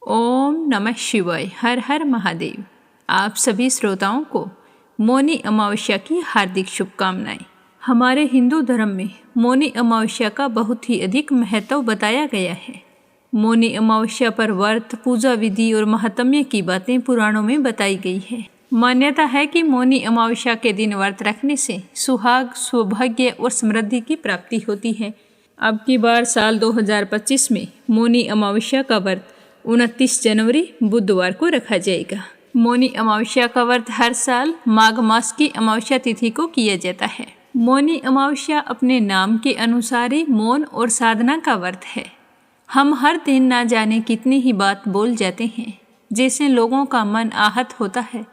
ओम नमः शिवाय। हर हर महादेव। आप सभी श्रोताओं को मौनी अमावस्या की हार्दिक शुभकामनाएं। हमारे हिंदू धर्म में मौनी अमावस्या का बहुत ही अधिक महत्व बताया गया है। मौनी अमावस्या पर व्रत, पूजा विधि और महात्म्य की बातें पुराणों में बताई गई है। मान्यता है कि मौनी अमावस्या के दिन व्रत रखने से सुहाग, सौभाग्य और समृद्धि की प्राप्ति होती है। अब की बार साल 2025 में मौनी अमावस्या का व्रत 29 जनवरी बुधवार को रखा जाएगा। मौनी अमावस्या का व्रत हर साल माघ मास की अमावस्या तिथि को किया जाता है। मौनी अमावस्या अपने नाम के अनुसार ही मौन और साधना का व्रत है। हम हर दिन ना जाने कितनी ही बात बोल जाते हैं, जिससे लोगों का मन आहत होता है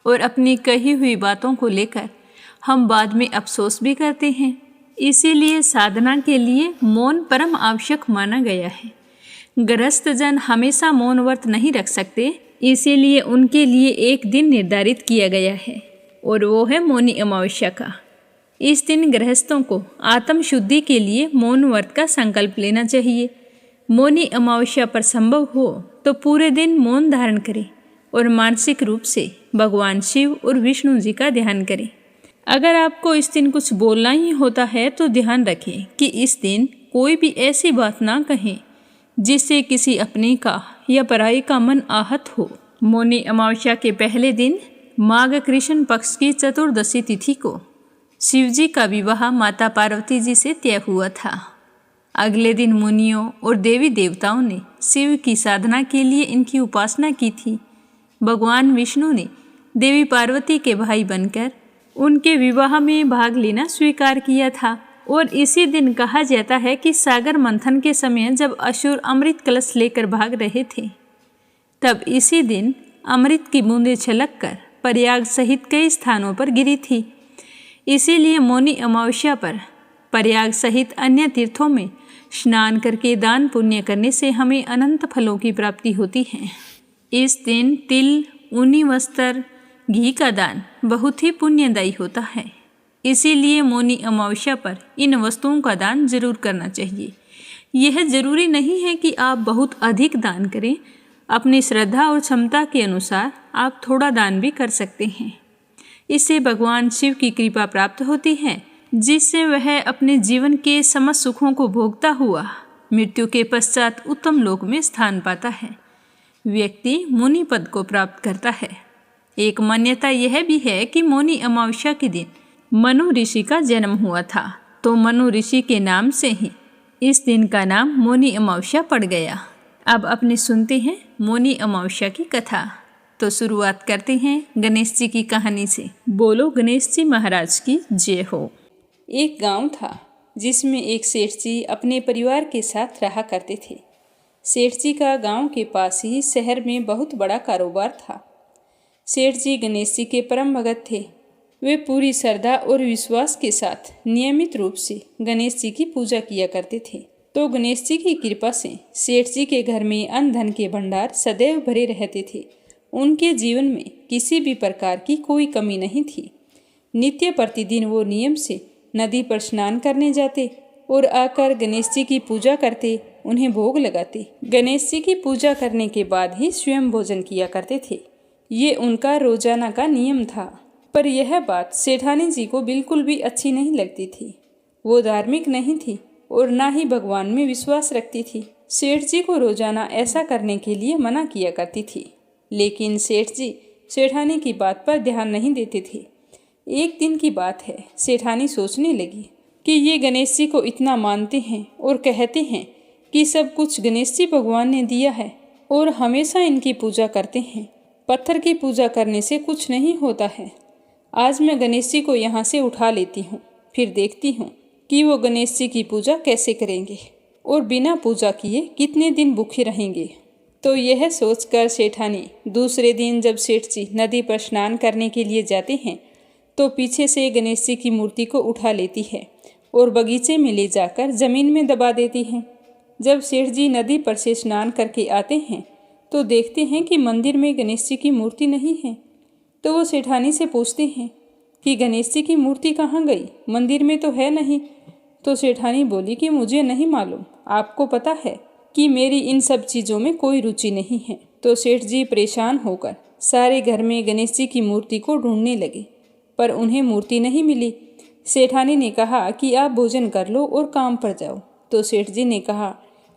और अपनी कही हुई बातों को लेकर हम बाद में अफसोस भी करते हैं। इसीलिए साधना के लिए मौन परम आवश्यक माना गया है। गृहस्थ जन हमेशा मौन व्रत नहीं रख सकते, इसीलिए उनके लिए एक दिन निर्धारित किया गया है और वो है मौनी अमावस्या का। इस दिन गृहस्थों को आत्म शुद्धि के लिए मौन व्रत का संकल्प लेना चाहिए। मौनी अमावस्या पर संभव हो तो पूरे दिन मौन धारण करें और मानसिक रूप से भगवान शिव और विष्णु जी का ध्यान करें। अगर आपको इस दिन कुछ बोलना ही होता है तो ध्यान रखें कि इस दिन कोई भी ऐसी बात ना कहें जिससे किसी अपने का या पराई का मन आहत हो। मौनी अमावस्या के पहले दिन माघ कृष्ण पक्ष की चतुर्दशी तिथि को शिवजी का विवाह माता पार्वती जी से तय हुआ था। अगले दिन मुनियों और देवी देवताओं ने शिव की साधना के लिए इनकी उपासना की थी। भगवान विष्णु ने देवी पार्वती के भाई बनकर उनके विवाह में भाग लेना स्वीकार किया था। और इसी दिन कहा जाता है कि सागर मंथन के समय जब असुर अमृत कलश लेकर भाग रहे थे, तब इसी दिन अमृत की बूंदें छलककर प्रयाग सहित कई स्थानों पर गिरी थी। इसीलिए मौनी अमावस्या पर प्रयाग सहित अन्य तीर्थों में स्नान करके दान पुण्य करने से हमें अनंत फलों की प्राप्ति होती है। इस दिन तिल, ऊनी वस्त्र, घी का दान बहुत ही पुण्यदायी होता है। इसीलिए मौनी अमावस्या पर इन वस्तुओं का दान जरूर करना चाहिए। यह जरूरी नहीं है कि आप बहुत अधिक दान करें। अपनी श्रद्धा और क्षमता के अनुसार आप थोड़ा दान भी कर सकते हैं। इससे भगवान शिव की कृपा प्राप्त होती है, जिससे वह अपने जीवन के समस्त सुखों को भोगता हुआ मृत्यु के पश्चात उत्तम लोक में स्थान पाता है। व्यक्ति मुनि पद को प्राप्त करता है। एक मान्यता यह भी है कि मौनी अमावस्या के दिन मनु ऋषि का जन्म हुआ था, तो मनु ऋषि के नाम से ही इस दिन का नाम मौनी अमावस्या पड़ गया। अब अपने सुनते हैं मौनी अमावस्या की कथा। तो शुरुआत करते हैं गणेश जी की कहानी से। बोलो गणेश जी महाराज की जय हो। एक गांव था जिसमें एक सेठ जी अपने परिवार के साथ रहा करते थे। सेठ जी का गांव के पास ही शहर में बहुत बड़ा कारोबार था। सेठ जी गणेश जी के परम भगत थे। वे पूरी श्रद्धा और विश्वास के साथ नियमित रूप से गणेश जी की पूजा किया करते थे। तो गणेश जी की कृपा से सेठ जी के घर में अन्न धन के भंडार सदैव भरे रहते थे। उनके जीवन में किसी भी प्रकार की कोई कमी नहीं थी। नित्य प्रतिदिन वो नियम से नदी पर स्नान करने जाते और आकर गणेश जी की पूजा करते, उन्हें भोग लगाते। गणेश जी की पूजा करने के बाद ही स्वयं भोजन किया करते थे। ये उनका रोजाना का नियम था। पर यह बात सेठानी जी को बिल्कुल भी अच्छी नहीं लगती थी। वो धार्मिक नहीं थी और ना ही भगवान में विश्वास रखती थी। सेठ जी को रोजाना ऐसा करने के लिए मना किया करती थी, लेकिन सेठ जी सेठानी की बात पर ध्यान नहीं देते थे। एक दिन की बात है, सेठानी सोचने लगी कि ये गणेश जी को इतना मानते हैं और कहते हैं कि सब कुछ गणेश जी भगवान ने दिया है और हमेशा इनकी पूजा करते हैं। पत्थर की पूजा करने से कुछ नहीं होता है। आज मैं गणेश जी को यहाँ से उठा लेती हूँ, फिर देखती हूँ कि वो गणेश जी की पूजा कैसे करेंगे और बिना पूजा किए कितने दिन भूखे रहेंगे। तो यह सोचकर सेठानी दूसरे दिन जब सेठ जी नदी पर स्नान करने के लिए जाते हैं, तो पीछे से गणेश जी की मूर्ति को उठा लेती है और बगीचे में ले जाकर जमीन में दबा देती है। जब सेठ जी नदी पर से स्नान करके आते हैं तो देखते हैं कि मंदिर में गणेश जी की मूर्ति नहीं है। तो वो सेठानी से पूछते हैं कि गणेश जी की मूर्ति कहाँ गई, मंदिर में तो है नहीं। तो सेठानी बोली कि मुझे नहीं मालूम, आपको पता है? कि मेरी इन सब चीज़ों में कोई रुचि नहीं है। तो सेठ जी परेशान होकर सारे घर में गणेश जी की मूर्ति को ढूंढने लगे, पर उन्हें मूर्ति नहीं मिली। सेठानी ने कहा कि आप भोजन कर लो और काम पर जाओ। तो सेठ जी ने कहा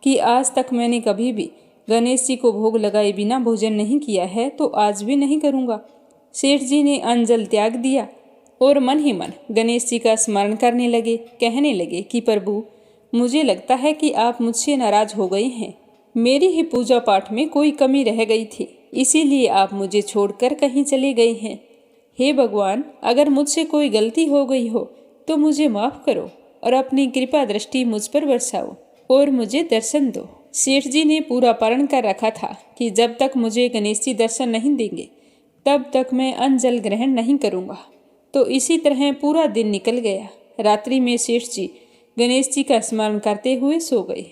कि आज तक मैंने कभी भी गणेश जी को भोग लगाए बिना भोजन नहीं किया है, तो आज भी नहीं करूँगा। सेठ जी ने अन्न जल त्याग दिया और मन ही मन गणेश जी का स्मरण करने लगे। कहने लगे कि प्रभु, मुझे लगता है कि आप मुझसे नाराज हो गए हैं। मेरी ही पूजा पाठ में कोई कमी रह गई थी, इसीलिए आप मुझे छोड़कर कहीं चले गए हैं। हे भगवान, अगर मुझसे कोई गलती हो गई हो तो मुझे माफ़ करो और अपनी कृपा दृष्टि मुझ पर बरसाओ और मुझे दर्शन दो। सेठ जी ने पूरा प्रण कर रखा था कि जब तक मुझे गणेश जी दर्शन नहीं देंगे तब तक मैं अन्न जल ग्रहण नहीं करूँगा। तो इसी तरह पूरा दिन निकल गया। रात्रि में सेठ जी गणेश जी का स्मरण करते हुए सो गए।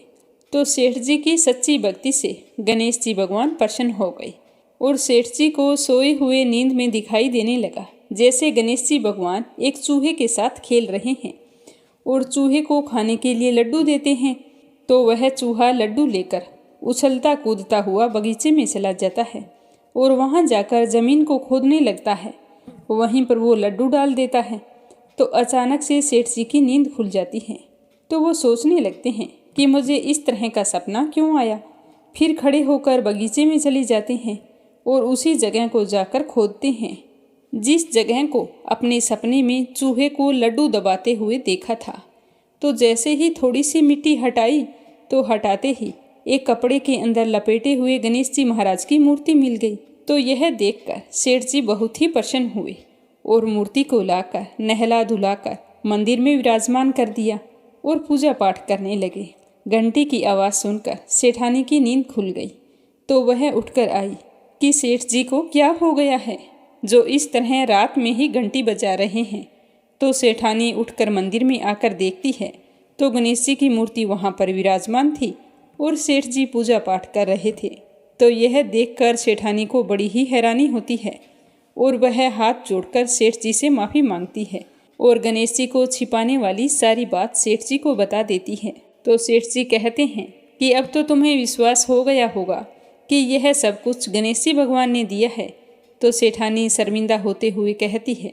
तो सेठ जी की सच्ची भक्ति से गणेश जी भगवान प्रसन्न हो गए और सेठ जी को सोए हुए नींद में दिखाई देने लगा जैसे गणेश जी भगवान एक चूहे के साथ खेल रहे हैं और चूहे को खाने के लिए लड्डू देते हैं। तो वह चूहा लड्डू लेकर उछलता कूदता हुआ बगीचे में चला जाता है और वहां जाकर जमीन को खोदने लगता है। वहीं पर वो लड्डू डाल देता है। तो अचानक से सेठ जी की नींद खुल जाती है। तो वो सोचने लगते हैं कि मुझे इस तरह का सपना क्यों आया। फिर खड़े होकर बगीचे में चले जाते हैं और उसी जगह को जाकर खोदते हैं जिस जगह को अपने सपने में चूहे को लड्डू दबाते हुए देखा था। तो जैसे ही थोड़ी सी मिट्टी हटाई तो हटाते ही एक कपड़े के अंदर लपेटे हुए गणेश जी महाराज की मूर्ति मिल गई। तो यह देखकर सेठ जी बहुत ही प्रसन्न हुए और मूर्ति को लाकर नहला धुलाकर मंदिर में विराजमान कर दिया और पूजा पाठ करने लगे। घंटी की आवाज़ सुनकर सेठानी की नींद खुल गई। तो वह उठकर आई कि सेठ जी को क्या हो गया है जो इस तरह रात में ही घंटी बजा रहे हैं। तो सेठानी उठकर मंदिर में आकर देखती है तो गणेश जी की मूर्ति वहाँ पर विराजमान थी और सेठ जी पूजा पाठ कर रहे थे। तो यह देखकर सेठानी को बड़ी ही हैरानी होती है और वह हाथ जोड़कर सेठ जी से माफ़ी मांगती है और गणेश जी को छिपाने वाली सारी बात सेठ जी को बता देती है। तो सेठ जी कहते हैं कि अब तो तुम्हें विश्वास हो गया होगा कि यह सब कुछ गणेश जी भगवान ने दिया है। तो सेठानी शर्मिंदा होते हुए कहती है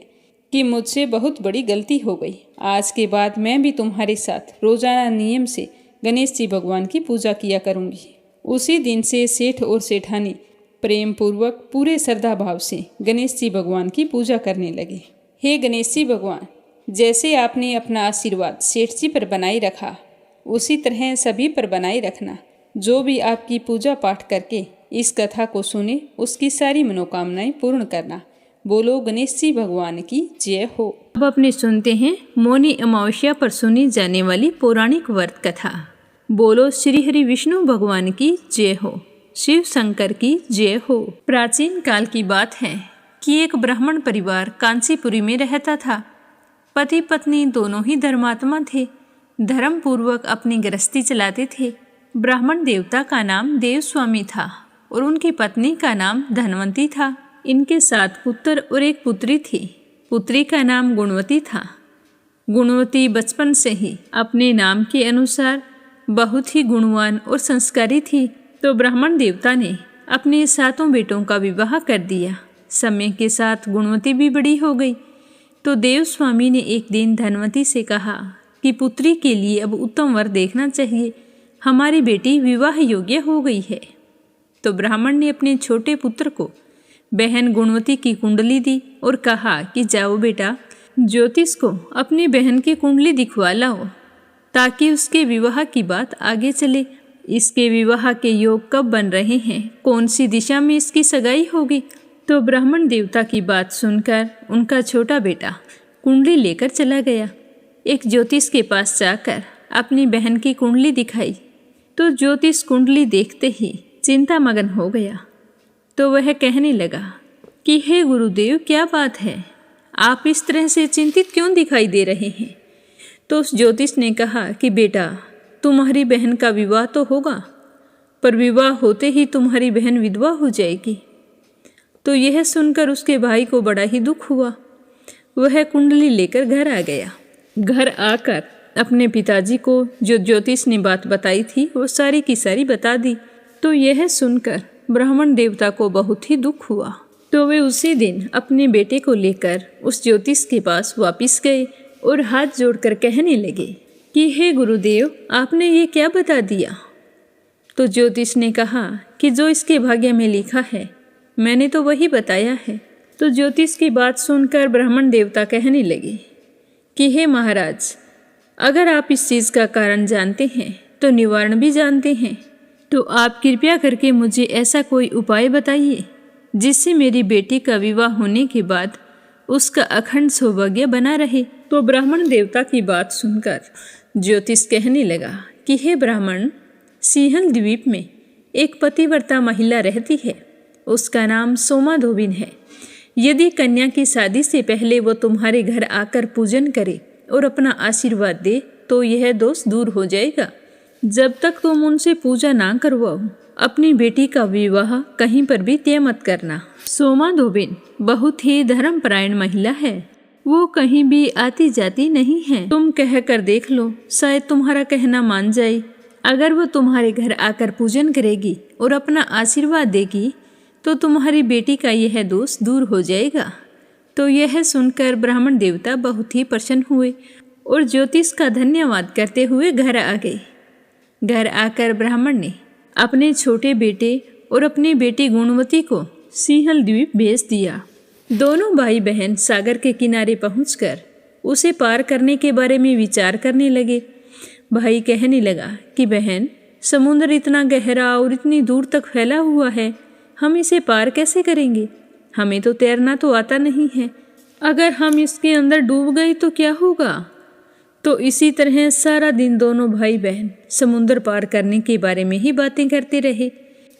कि मुझसे बहुत बड़ी गलती हो गई। आज के बाद मैं भी तुम्हारे साथ रोजाना नियम से गणेश जी भगवान की पूजा किया करूँगी। उसी दिन से सेठ और सेठानी प्रेम पूर्वक पूरे श्रद्धा भाव से गणेश जी भगवान की पूजा करने लगे। हे गणेश जी भगवान, जैसे आपने अपना आशीर्वाद सेठ जी पर बनाए रखा उसी तरह सभी पर बनाए रखना। जो भी आपकी पूजा पाठ करके इस कथा को सुने उसकी सारी मनोकामनाएं पूर्ण करना। बोलो गणेश जी भगवान की जय हो। अब अपने सुनते हैं मौनी अमावस्या पर सुनी जाने वाली पौराणिक व्रत कथा। बोलो श्री हरि विष्णु भगवान की जय हो, शिव शंकर की जय हो। प्राचीन काल की बात है कि एक ब्राह्मण परिवार कांचीपुरी में रहता था। पति पत्नी दोनों ही धर्मात्मा थे, धर्म पूर्वक अपनी गृहस्थी चलाते थे। ब्राह्मण देवता का नाम देवस्वामी था और उनकी पत्नी का नाम धनवंती था। इनके 7 पुत्र और एक पुत्री थी। पुत्री का नाम गुणवती था। गुणवती बचपन से ही अपने नाम के अनुसार बहुत ही गुणवान और संस्कारी थी। तो ब्राह्मण देवता ने अपने 7 बेटों का विवाह कर दिया। समय के साथ गुणवती भी बड़ी हो गई। तो देवस्वामी ने एक दिन धनवती से कहा कि पुत्री के लिए अब उत्तम वर देखना चाहिए, हमारी बेटी विवाह योग्य हो गई है। तो ब्राह्मण ने अपने छोटे पुत्र को बहन गुणवती की कुंडली दी और कहा कि जाओ बेटा, ज्योतिष को अपनी बहन की कुंडली दिखवा लाओ ताकि उसके विवाह की बात आगे चले। इसके विवाह के योग कब बन रहे हैं, कौन सी दिशा में इसकी सगाई होगी। तो ब्राह्मण देवता की बात सुनकर उनका छोटा बेटा कुंडली लेकर चला गया। एक ज्योतिष के पास जाकर अपनी बहन की कुंडली दिखाई तो ज्योतिष कुंडली देखते ही चिंता मगन हो गया। तो वह कहने लगा कि हे गुरुदेव, क्या बात है, आप इस तरह से चिंतित क्यों दिखाई दे रहे हैं। तो उस ज्योतिष ने कहा कि बेटा, तुम्हारी बहन का विवाह तो होगा, पर विवाह होते ही तुम्हारी बहन विधवा हो जाएगी। तो यह सुनकर उसके भाई को बड़ा ही दुख हुआ। वह कुंडली लेकर घर आ गया। घर आकर अपने पिताजी को जो ज्योतिष ने बात बताई थी वो सारी की सारी बता दी। तो यह सुनकर ब्राह्मण देवता को बहुत ही दुख हुआ। तो वे उसी दिन अपने बेटे को लेकर उस ज्योतिष के पास वापस गए और हाथ जोड़कर कहने लगे कि हे गुरुदेव, आपने ये क्या बता दिया? तो ज्योतिष ने कहा कि जो इसके भाग्य में लिखा है मैंने तो वही बताया है। तो ज्योतिष की बात सुनकर ब्राह्मण देवता कहने लगे कि हे महाराज, अगर आप इस चीज़ का कारण जानते हैं तो निवारण भी जानते हैं, तो आप कृपया करके मुझे ऐसा कोई उपाय बताइए जिससे मेरी बेटी का विवाह होने के बाद उसका अखंड सौभाग्य बना रहे। तो ब्राह्मण देवता की बात सुनकर ज्योतिष कहने लगा कि हे ब्राह्मण, सिंहल द्वीप में एक पतिव्रता महिला रहती है, उसका नाम सोमा धोबिन है। यदि कन्या की शादी से पहले वो तुम्हारे घर आकर पूजन करे और अपना आशीर्वाद दे तो यह दोष दूर हो जाएगा। जब तक तुम उनसे पूजा ना करवाओ अपनी बेटी का विवाह कहीं पर भी तय मत करना। सोमा धोबिन बहुत ही धर्मपरायण महिला है, वो कहीं भी आती जाती नहीं है। तुम कह कर देख लो, शायद तुम्हारा कहना मान जाए। अगर वो तुम्हारे घर आकर पूजन करेगी और अपना आशीर्वाद देगी तो तुम्हारी बेटी का यह दोष दूर हो जाएगा। तो यह सुनकर ब्राह्मण देवता बहुत ही प्रसन्न हुए और ज्योतिष का धन्यवाद करते हुए घर आ गए। घर आकर ब्राह्मण ने अपने छोटे बेटे और अपनी बेटी गुणवती को सिंहल द्वीप भेज दिया। दोनों भाई बहन सागर के किनारे पहुंचकर उसे पार करने के बारे में विचार करने लगे। भाई कहने लगा कि बहन, समुद्र इतना गहरा और इतनी दूर तक फैला हुआ है, हम इसे पार कैसे करेंगे? हमें तो तैरना तो आता नहीं है, अगर हम इसके अंदर डूब गए तो क्या होगा? तो इसी तरह सारा दिन दोनों भाई बहन समुद्र पार करने के बारे में ही बातें करते रहे।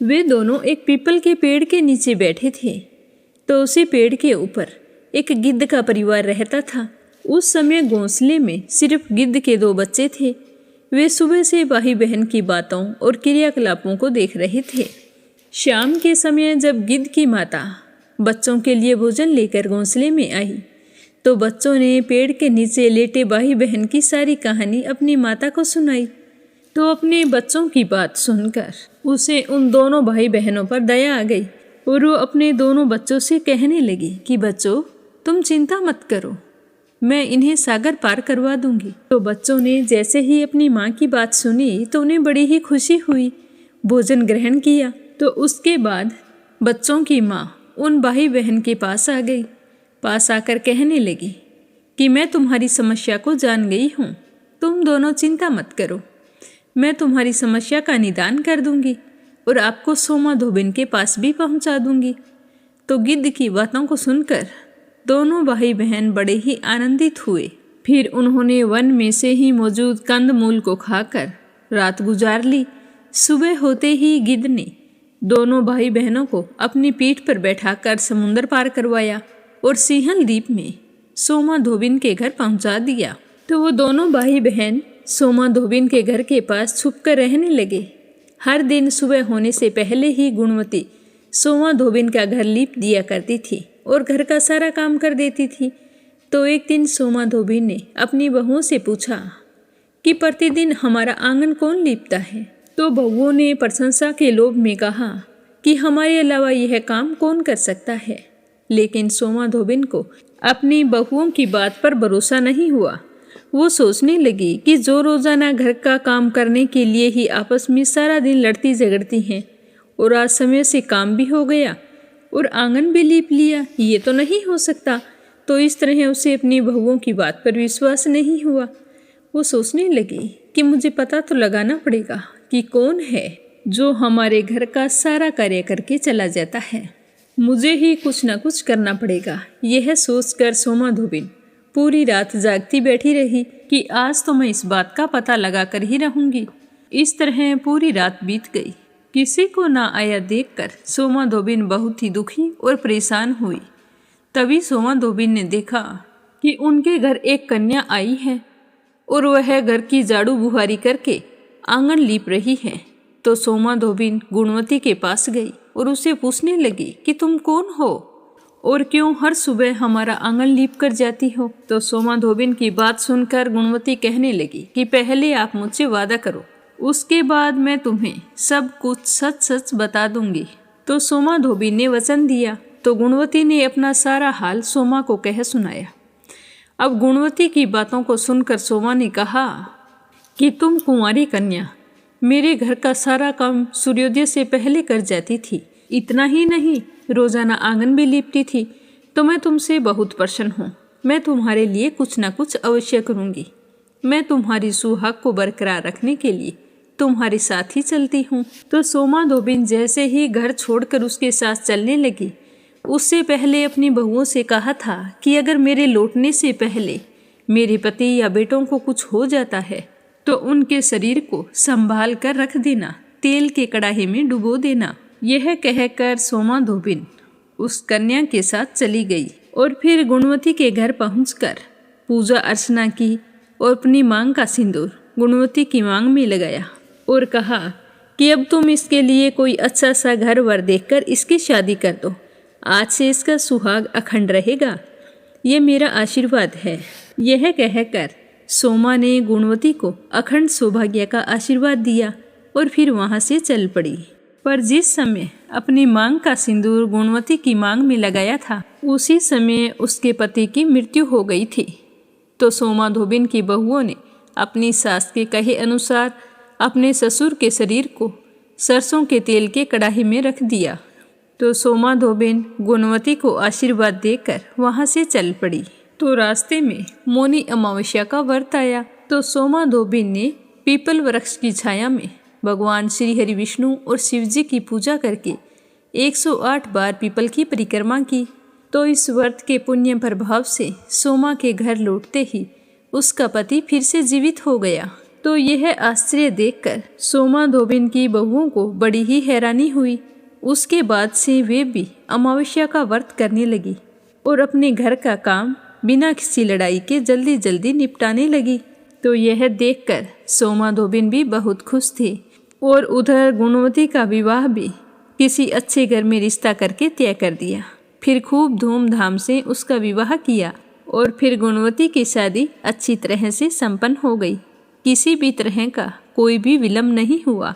वे दोनों एक पीपल के पेड़ के नीचे बैठे थे। तो उसी पेड़ के ऊपर एक गिद्ध का परिवार रहता था। उस समय घोंसले में सिर्फ गिद्ध के 2 बच्चे थे। वे सुबह से भाई बहन की बातों और क्रियाकलापों को देख रहे थे। शाम के समय जब गिद्ध की माता बच्चों के लिए भोजन लेकर घोंसले में आई तो बच्चों ने पेड़ के नीचे लेटे भाई बहन की सारी कहानी अपनी माता को सुनाई। तो अपने बच्चों की बात सुनकर उसे उन दोनों भाई बहनों पर दया आ गई और वो अपने दोनों बच्चों से कहने लगी कि बच्चों, तुम चिंता मत करो, मैं इन्हें सागर पार करवा दूंगी। तो बच्चों ने जैसे ही अपनी माँ की बात सुनी तो उन्हें बड़ी ही खुशी हुई। भोजन ग्रहण किया। तो उसके बाद बच्चों की माँ उन भाई बहन के पास आ गई। पास आकर कहने लगी कि मैं तुम्हारी समस्या को जान गई हूँ, तुम दोनों चिंता मत करो, मैं तुम्हारी समस्या का निदान कर दूंगी और आपको सोमा धोबिन के पास भी पहुँचा दूंगी। तो गिद्ध की बातों को सुनकर दोनों भाई बहन बड़े ही आनंदित हुए। फिर उन्होंने वन में से ही मौजूद कंद मूल को खाकर रात गुजार ली। सुबह होते ही गिद्ध ने दोनों भाई बहनों को अपनी पीठ पर बैठाकर समुद्र पार करवाया और सिंहल द्वीप में सोमा धोबिन के घर पहुंचा दिया। तो वो दोनों भाई बहन सोमा धोबिन के घर के पास छुपकर रहने लगे। हर दिन सुबह होने से पहले ही गुणवती सोमा धोबिन का घर लीप दिया करती थी और घर का सारा काम कर देती थी। तो एक दिन सोमा धोबिन ने अपनी बहुओं से पूछा कि प्रतिदिन हमारा आंगन कौन लीपता है? तो बहुओं ने प्रशंसा के लोभ में कहा कि हमारे अलावा यह काम कौन कर सकता है। लेकिन सोमा धोबिन को अपनी बहुओं की बात पर भरोसा नहीं हुआ। वो सोचने लगी कि जो रोजाना घर का काम करने के लिए ही आपस में सारा दिन लड़ती झगड़ती हैं और आज समय से काम भी हो गया और आंगन भी लीप लिया, ये तो नहीं हो सकता। तो इस तरह उसे अपनी बहुओं की बात पर विश्वास नहीं हुआ। वो सोचने लगी कि मुझे पता तो लगाना पड़ेगा कि कौन है जो हमारे घर का सारा कार्य करके चला जाता है। मुझे ही कुछ न कुछ करना पड़ेगा। यह सोचकर सोमा धोबिन पूरी रात जागती बैठी रही कि आज तो मैं इस बात का पता लगा कर ही रहूंगी। इस तरह पूरी रात बीत गई। किसी को ना आया देखकर सोमा धोबिन बहुत ही दुखी और परेशान हुई। तभी सोमा धोबिन ने देखा कि उनके घर एक कन्या आई है और वह घर की झाड़ू बुहारी करके आंगन लीप रही है। तो सोमा धोबिन गुणवती के पास गई और उसे पूछने लगी कि तुम कौन हो और क्यों हर सुबह हमारा आंगन लीप कर जाती हो? तो सोमा धोबिन की बात सुनकर गुणवती कहने लगी कि पहले आप मुझसे वादा करो, उसके बाद मैं तुम्हें सब कुछ सच सच बता दूंगी। तो सोमा धोबिन ने वचन दिया। तो गुणवती ने अपना सारा हाल सोमा को कह सुनाया। अब गुणवती की बातों को सुनकर सोमा ने कहा कि तुम कुंवारी कन्या मेरे घर का सारा काम सूर्योदय से पहले कर जाती थी। इतना ही नहीं, रोजाना आंगन भी लीपती थी। तो मैं तुमसे बहुत प्रसन्न हूँ। मैं तुम्हारे लिए कुछ न कुछ अवश्य करूँगी। मैं तुम्हारी सुहाग को बरकरार रखने के लिए तुम्हारे साथ ही चलती हूँ। तो सोमा धोबिन जैसे ही घर छोड़कर उसके साथ चलने लगी, उससे पहले अपनी बहुओं से कहा था कि अगर मेरे लौटने से पहले मेरे पति या बेटों को कुछ हो जाता है तो उनके शरीर को संभाल कर रख देना, तेल के कड़ाही में डुबो देना। यह कहकर सोमा धोबिन उस कन्या के साथ चली गई और फिर गुणवती के घर पहुंचकर पूजा अर्चना की और अपनी मांग का सिंदूर गुणवती की मांग में लगाया और कहा कि अब तुम इसके लिए कोई अच्छा सा घर वर देखकर इसकी शादी कर दो। आज से इसका सुहाग अखंड रहेगा, ये मेरा आशीर्वाद है। यह कहकर सोमा ने गुणवती को अखंड सौभाग्य का आशीर्वाद दिया और फिर वहां से चल पड़ी। पर जिस समय अपनी मांग का सिंदूर गुणवती की मांग में लगाया था, उसी समय उसके पति की मृत्यु हो गई थी। तो सोमा धोबिन की बहुओं ने अपनी सास के कहे अनुसार अपने ससुर के शरीर को सरसों के तेल के कड़ाही में रख दिया। तो सोमा धोबिन गुणवती को आशीर्वाद देकर वहां से चल पड़ी। तो रास्ते में मौनी अमावस्या का व्रत आया। तो सोमा धोबिन ने पीपल वृक्ष की छाया में भगवान श्री हरि विष्णु और शिव जी की पूजा करके 108 बार पीपल की परिक्रमा की। तो इस व्रत के पुण्य प्रभाव से सोमा के घर लौटते ही उसका पति फिर से जीवित हो गया। तो यह आश्चर्य देखकर सोमा धोबिन की बहुओं को बड़ी ही हैरानी हुई। उसके बाद से वे भी अमावस्या का व्रत करने लगी और अपने घर का काम बिना किसी लड़ाई के जल्दी जल्दी निपटाने लगी। तो यह देखकर सोमा धोबिन भी बहुत खुश थे और उधर गुणवती का विवाह भी किसी अच्छे घर में रिश्ता करके तय कर दिया। फिर खूब धूमधाम से उसका विवाह किया और फिर गुणवती की शादी अच्छी तरह से संपन्न हो गई। किसी भी तरह का कोई भी विलंब नहीं हुआ,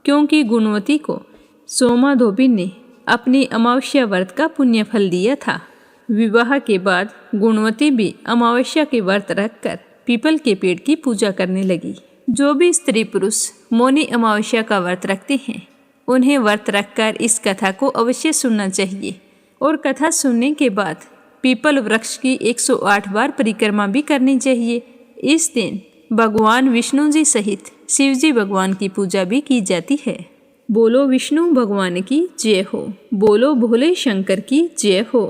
क्योंकि गुणवती को सोमा धोबिन ने अपनी अमावस्या व्रत का पुण्य फल दिया था। विवाह के बाद गुणवती भी अमावस्या के व्रत रखकर पीपल के पेड़ की पूजा करने लगी। जो भी स्त्री पुरुष मौनी अमावस्या का व्रत रखते हैं, उन्हें व्रत रखकर इस कथा को अवश्य सुनना चाहिए और कथा सुनने के बाद पीपल वृक्ष की 108 बार परिक्रमा भी करनी चाहिए। इस दिन भगवान विष्णु जी सहित शिव जी भगवान की पूजा भी की जाती है। बोलो विष्णु भगवान की जय हो, बोलो भोले शंकर की जय हो।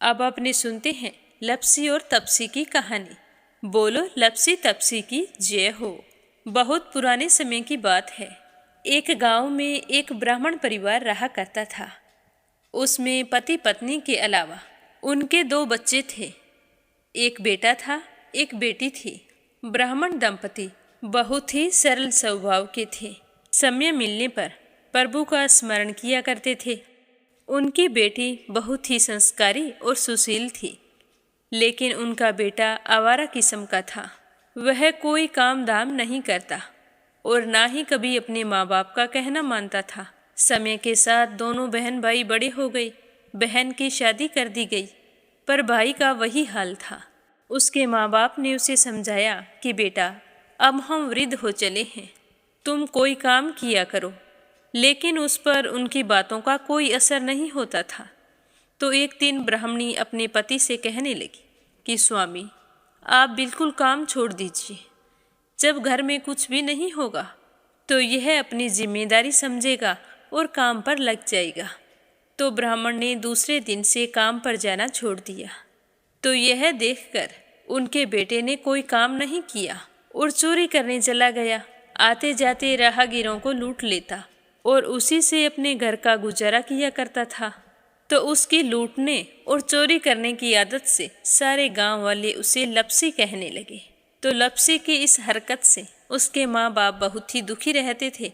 अब आपने सुनते हैं लपसी और तपसी की कहानी। बोलो लपसी तपसी की जय हो। बहुत पुराने समय की बात है। एक गांव में एक ब्राह्मण परिवार रहा करता था। उसमें पति पत्नी के अलावा उनके 2 बच्चे थे। एक बेटा था, एक बेटी थी। ब्राह्मण दंपति बहुत ही सरल स्वभाव के थे। समय मिलने पर प्रभु का स्मरण किया करते थे। उनकी बेटी बहुत ही संस्कारी और सुशील थी, लेकिन उनका बेटा आवारा किस्म का था। वह कोई काम धाम नहीं करता और ना ही कभी अपने माँ बाप का कहना मानता था। समय के साथ दोनों बहन भाई बड़े हो गए। बहन की शादी कर दी गई, पर भाई का वही हाल था। उसके माँ बाप ने उसे समझाया कि बेटा, अब हम वृद्ध हो चले हैं, तुम कोई काम किया करो, लेकिन उस पर उनकी बातों का कोई असर नहीं होता था। तो एक दिन ब्राह्मणी अपने पति से कहने लगी कि स्वामी, आप बिल्कुल काम छोड़ दीजिए। जब घर में कुछ भी नहीं होगा तो यह अपनी जिम्मेदारी समझेगा और काम पर लग जाएगा। तो ब्राह्मण ने दूसरे दिन से काम पर जाना छोड़ दिया। तो यह देखकर उनके बेटे ने कोई काम नहीं किया और चोरी करने चला गया। आते जाते राहगीरों को लूट लेता और उसी से अपने घर का गुजारा किया करता था। तो उसकी लूटने और चोरी करने की आदत से सारे गांव वाले उसे लपसी कहने लगे। तो लपसी की इस हरकत से उसके माँ बाप बहुत ही दुखी रहते थे,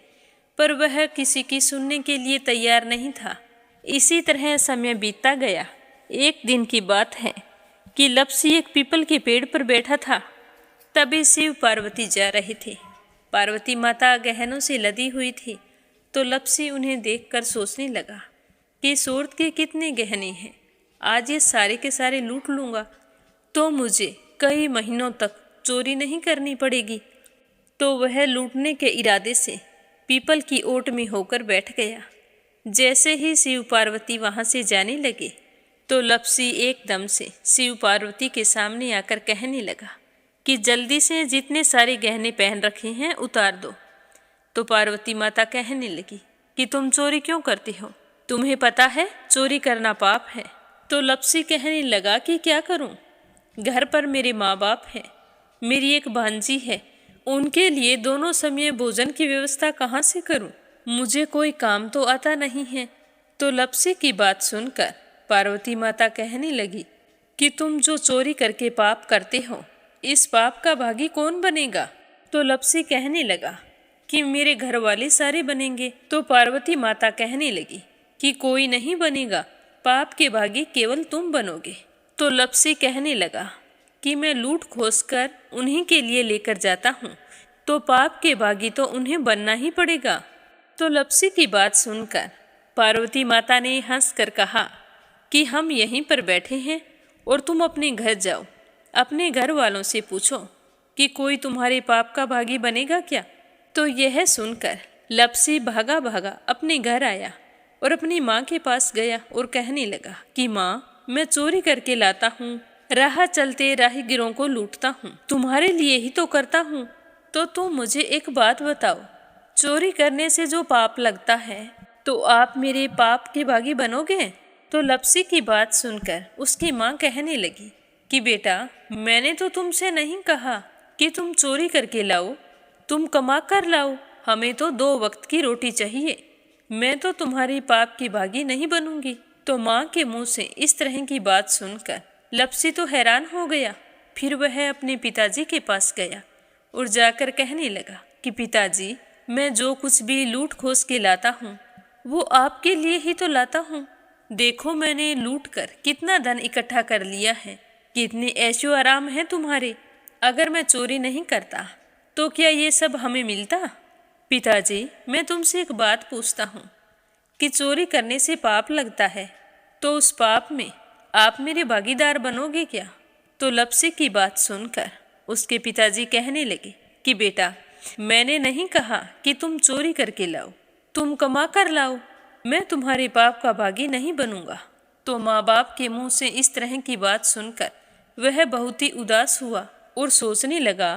पर वह किसी की सुनने के लिए तैयार नहीं था। इसी तरह समय बीतता गया। एक दिन की बात है कि लपसी एक पीपल के पेड़ पर बैठा था। तभी शिव पार्वती जा रहे थे। पार्वती माता गहनों से लदी हुई थी, तो लपसी उन्हें देखकर सोचने लगा कि सूरत के कितने गहने हैं। आज ये सारे के सारे लूट लूँगा तो मुझे कई महीनों तक चोरी नहीं करनी पड़ेगी। तो वह लूटने के इरादे से पीपल की ओट में होकर बैठ गया। जैसे ही शिव पार्वती वहाँ से जाने लगे तो लपसी एकदम से शिव पार्वती के सामने आकर कहने लगा कि जल्दी से जितने सारे गहने पहन रखे हैं उतार दो। तो पार्वती माता कहने लगी कि तुम चोरी क्यों करती हो? तुम्हें पता है चोरी करना पाप है। तो लपसी कहने लगा कि क्या करूं? घर पर मेरे माँ बाप हैं, मेरी एक भांजी है, उनके लिए दोनों समय भोजन की व्यवस्था कहाँ से करूं? मुझे कोई काम तो आता नहीं है। तो लपसी की बात सुनकर पार्वती माता कहने लगी कि तुम जो चोरी करके पाप करते हो, इस पाप का भागी कौन बनेगा? तो लपसी कहने लगा कि मेरे घर वाले सारे बनेंगे। तो पार्वती माता कहने लगी कि कोई नहीं बनेगा, पाप के भागी केवल तुम बनोगे। तो लपसी कहने लगा कि मैं लूट खोस कर उन्हीं के लिए लेकर जाता हूँ, तो पाप के भागी तो उन्हें बनना ही पड़ेगा। तो लपसी की बात सुनकर पार्वती माता ने हंसकर कहा कि हम यहीं पर बैठे हैं और तुम अपने घर जाओ, अपने घर वालों से पूछो कि कोई तुम्हारे पाप का भागी बनेगा क्या। तो यह सुनकर लपसी भागा भागा अपने घर आया और अपनी माँ के पास गया और कहने लगा कि माँ, मैं चोरी करके लाता हूँ, राह चलते राहगीरों को लूटता हूँ, तुम्हारे लिए ही तो करता हूँ। तो तुम मुझे एक बात बताओ, चोरी करने से जो पाप लगता है तो आप मेरे पाप के भागी बनोगे? तो लपसी की बात सुनकर उसकी माँ कहने लगी कि बेटा, मैंने तो तुमसे नहीं कहा कि तुम चोरी करके लाओ, तुम कमा कर लाओ, हमें तो 2 वक्त की रोटी चाहिए, मैं तो तुम्हारी पाप की भागी नहीं बनूंगी। तो माँ के मुंह से इस तरह की बात सुनकर लपसी तो हैरान हो गया। फिर वह अपने पिताजी के पास गया और जाकर कहने लगा कि पिताजी, मैं जो कुछ भी लूट खोस के लाता हूँ वो आपके लिए ही तो लाता हूँ। देखो मैंने लूट कर कितना धन इकट्ठा कर लिया है, कितने ऐशो आराम हैं तुम्हारे। अगर मैं चोरी नहीं करता तो क्या ये सब हमें मिलता? पिताजी, मैं तुमसे एक बात पूछता हूँ कि चोरी करने से पाप लगता है, तो उस पाप में आप मेरे भागीदार बनोगे क्या? तो लपसी की बात सुनकर उसके पिताजी कहने लगे कि बेटा, मैंने नहीं कहा कि तुम चोरी करके लाओ, तुम कमा कर लाओ, मैं तुम्हारे पाप का भागी नहीं बनूंगा। तो माँ बाप के मुंह से इस तरह की बात सुनकर वह बहुत ही उदास हुआ और सोचने लगा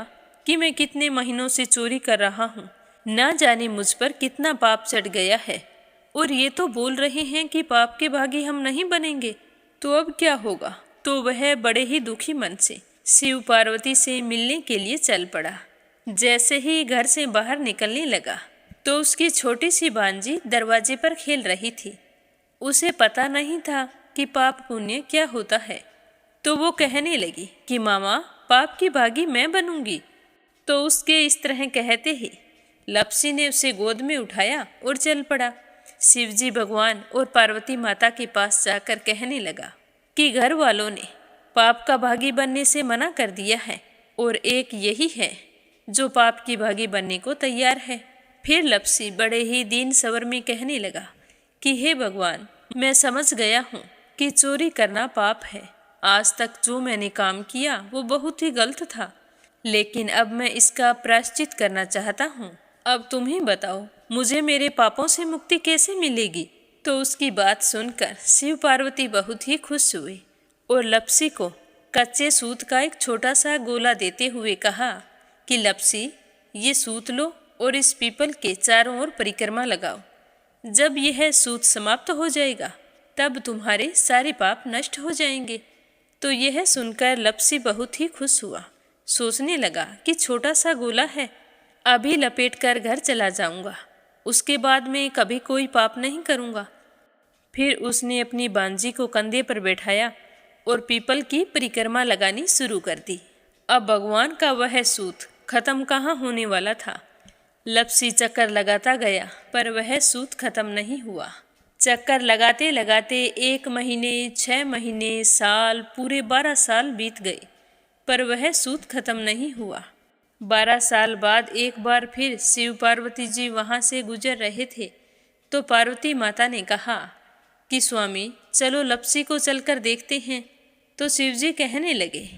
कि मैं कितने महीनों से चोरी कर रहा हूँ, ना जाने मुझ पर कितना पाप चढ़ गया है, और ये तो बोल रहे हैं कि पाप के भागी हम नहीं बनेंगे, तो अब क्या होगा? तो वह बड़े ही दुखी मन से शिव पार्वती से मिलने के लिए चल पड़ा। जैसे ही घर से बाहर निकलने लगा तो उसकी छोटी सी भांजी दरवाजे पर खेल रही थी। उसे पता नहीं था कि पाप पुण्य क्या होता है, तो वो कहने लगी कि मामा, पाप की भागी मैं बनूंगी। तो उसके इस तरह कहते ही लपसी ने उसे गोद में उठाया और चल पड़ा। शिवजी भगवान और पार्वती माता के पास जाकर कहने लगा कि घर वालों ने पाप का भागी बनने से मना कर दिया है और एक यही है जो पाप की भागी बनने को तैयार है। फिर लपसी बड़े ही दीन स्वर में कहने लगा कि हे भगवान, मैं समझ गया हूँ कि चोरी करना पाप है। आज तक जो मैंने काम किया वो बहुत ही गलत था, लेकिन अब मैं इसका प्रायश्चित करना चाहता हूँ। अब तुम ही बताओ, मुझे मेरे पापों से मुक्ति कैसे मिलेगी? तो उसकी बात सुनकर शिव पार्वती बहुत ही खुश हुए और लपसी को कच्चे सूत का एक छोटा सा गोला देते हुए कहा कि लपसी, ये सूत लो और इस पीपल के चारों ओर परिक्रमा लगाओ। जब यह सूत समाप्त हो जाएगा तब तुम्हारे सारे पाप नष्ट हो जाएंगे। तो यह सुनकर लपसी बहुत ही खुश हुआ। सोचने लगा कि छोटा सा गोला है, अभी लपेट कर घर चला जाऊंगा, उसके बाद में कभी कोई पाप नहीं करूंगा। फिर उसने अपनी बांजी को कंधे पर बैठाया और पीपल की परिक्रमा लगानी शुरू कर दी। अब भगवान का वह सूत खत्म कहाँ होने वाला था। लपसी चक्कर लगाता गया पर वह सूत खत्म नहीं हुआ। चक्कर लगाते लगाते 1 महीने, 6 महीने, साल, पूरे 12 साल बीत गए, पर वह सूत खत्म नहीं हुआ। 12 साल बाद एक बार फिर शिव पार्वती जी वहाँ से गुजर रहे थे, तो पार्वती माता ने कहा कि स्वामी चलो लपसी को चलकर देखते हैं। तो शिव जी कहने लगे,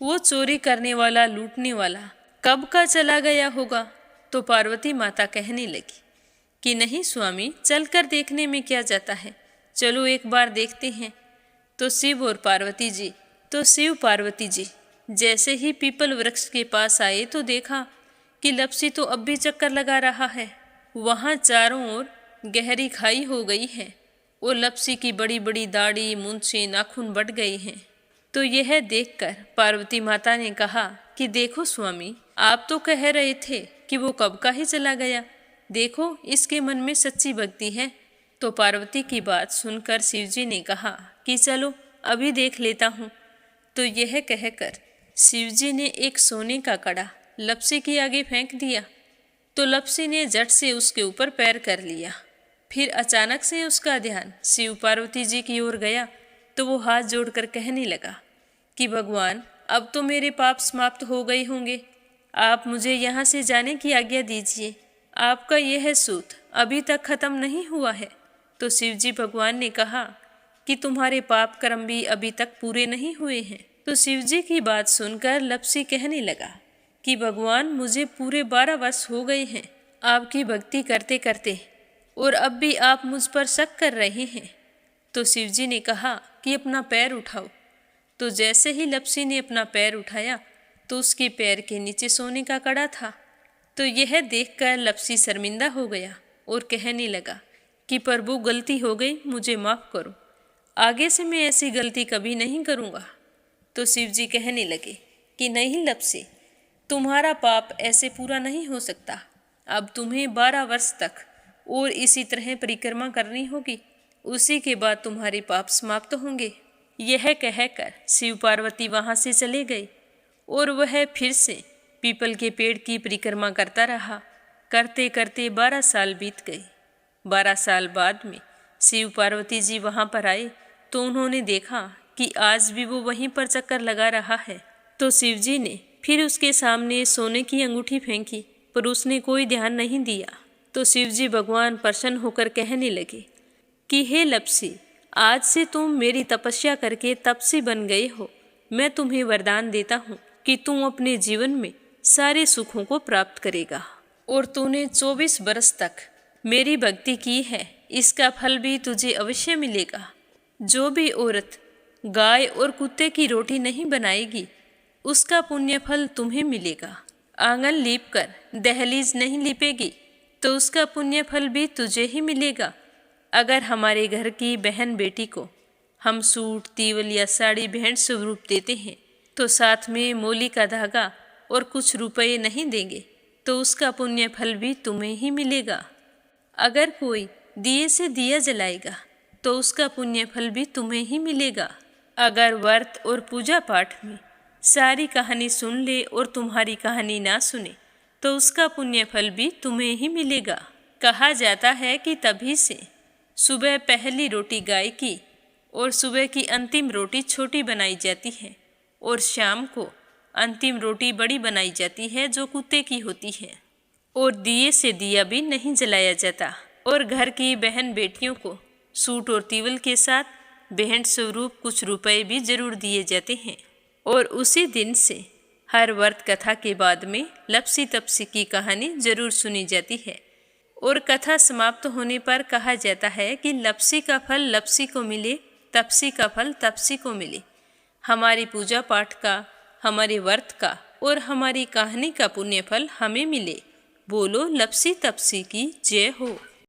वो चोरी करने वाला, लूटने वाला कब का चला गया होगा। तो पार्वती माता कहने लगी कि नहीं स्वामी, चलकर देखने में क्या जाता है, चलो एक बार देखते हैं। तो शिव पार्वती जी जैसे ही पीपल वृक्ष के पास आए तो देखा कि लपसी तो अब भी चक्कर लगा रहा है। वहाँ चारों ओर गहरी खाई हो गई है और लपसी की बड़ी बड़ी दाढ़ी, मूंछें, नाखून बढ़ गए हैं। तो यह देखकर पार्वती माता ने कहा कि देखो स्वामी, आप तो कह रहे थे कि वो कब का ही चला गया, देखो इसके मन में सच्ची भक्ति है। तो पार्वती की बात सुनकर शिवजी ने कहा कि चलो अभी देख लेता हूँ। तो यह कहकर शिवजी ने एक सोने का कड़ा लपसी के आगे फेंक दिया। तो लपसी ने झट से उसके ऊपर पैर कर लिया। फिर अचानक से उसका ध्यान शिव पार्वती जी की ओर गया, तो वो हाथ जोड़कर कहने लगा कि भगवान, अब तो मेरे पाप समाप्त हो गए होंगे, आप मुझे यहाँ से जाने की आज्ञा दीजिए, आपका यह सूत अभी तक खत्म नहीं हुआ है। तो शिवजी भगवान ने कहा कि तुम्हारे पाप कर्म भी अभी तक पूरे नहीं हुए हैं। तो शिवजी की बात सुनकर लपसी कहने लगा कि भगवान, मुझे पूरे 12 वर्ष हो गए हैं आपकी भक्ति करते करते, और अब भी आप मुझ पर शक कर रहे हैं। तो शिवजी ने कहा कि अपना पैर उठाओ। तो जैसे ही लपसी ने अपना पैर उठाया तो उसके पैर के नीचे सोने का कड़ा था। तो यह देखकर लपसी शर्मिंदा हो गया और कहने लगा कि प्रभु, गलती हो गई, मुझे माफ़ करो, आगे से मैं ऐसी गलती कभी नहीं करूँगा। तो शिवजी कहने लगे कि नहीं लपसी, तुम्हारा पाप ऐसे पूरा नहीं हो सकता, अब तुम्हें 12 वर्ष तक और इसी तरह परिक्रमा करनी होगी, उसी के बाद तुम्हारे पाप समाप्त होंगे। यह कहकर शिव पार्वती वहाँ से चले गए और वह फिर से पीपल के पेड़ की परिक्रमा करता रहा। करते करते 12 साल बीत गए। 12 साल बाद में शिव पार्वती जी वहाँ पर आए तो उन्होंने देखा कि आज भी वो वहीं पर चक्कर लगा रहा है। तो शिव जी ने फिर उसके सामने सोने की अंगूठी फेंकी, पर उसने कोई ध्यान नहीं दिया। तो शिव जी भगवान प्रसन्न होकर कहने लगे कि हे लपसी, आज से तुम मेरी तपस्या करके तपसी बन गए हो। मैं तुम्हें वरदान देता हूँ कि तुम अपने जीवन में सारे सुखों को प्राप्त करेगा, और तूने 24 बरस तक मेरी भक्ति की है, इसका फल भी तुझे अवश्य मिलेगा। जो भी औरत गाय और कुत्ते की रोटी नहीं बनाएगी, उसका पुण्य फल तुम्हें मिलेगा। आंगन लीप कर दहलीज नहीं लीपेगी, तो उसका पुण्य फल भी तुझे ही मिलेगा। अगर हमारे घर की बहन बेटी को हम सूट, तीवल या साड़ी भेंट स्वरूप देते हैं, तो साथ में मोली का धागा और कुछ रुपए नहीं देंगे, तो उसका पुण्य फल भी तुम्हें ही मिलेगा। अगर कोई दिए से दिया जलाएगा, तो उसका पुण्य फल भी तुम्हें ही मिलेगा। अगर व्रत और पूजा पाठ में सारी कहानी सुन ले और तुम्हारी कहानी ना सुने, तो उसका पुण्य फल भी तुम्हें ही मिलेगा। कहा जाता है कि तभी से सुबह पहली रोटी गाय की और सुबह की अंतिम रोटी छोटी बनाई जाती है, और शाम को अंतिम रोटी बड़ी बनाई जाती है जो कुत्ते की होती है, और दिए से दिया भी नहीं जलाया जाता। और घर की बहन बेटियों को सूट और तीवल के साथ भेंट स्वरूप कुछ रुपए भी जरूर दिए जाते हैं। और उसी दिन से हर व्रत कथा के बाद में लपसी तपसी की कहानी जरूर सुनी जाती है, और कथा समाप्त होने पर कहा जाता है कि लपसी का फल लपसी को मिले, तपसी का फल तपसी को मिले। हमारी पूजा पाठ का, हमारे व्रत का और हमारी कहानी का पुण्य फल हमें मिले। बोलो लपसी तपसी की जय हो।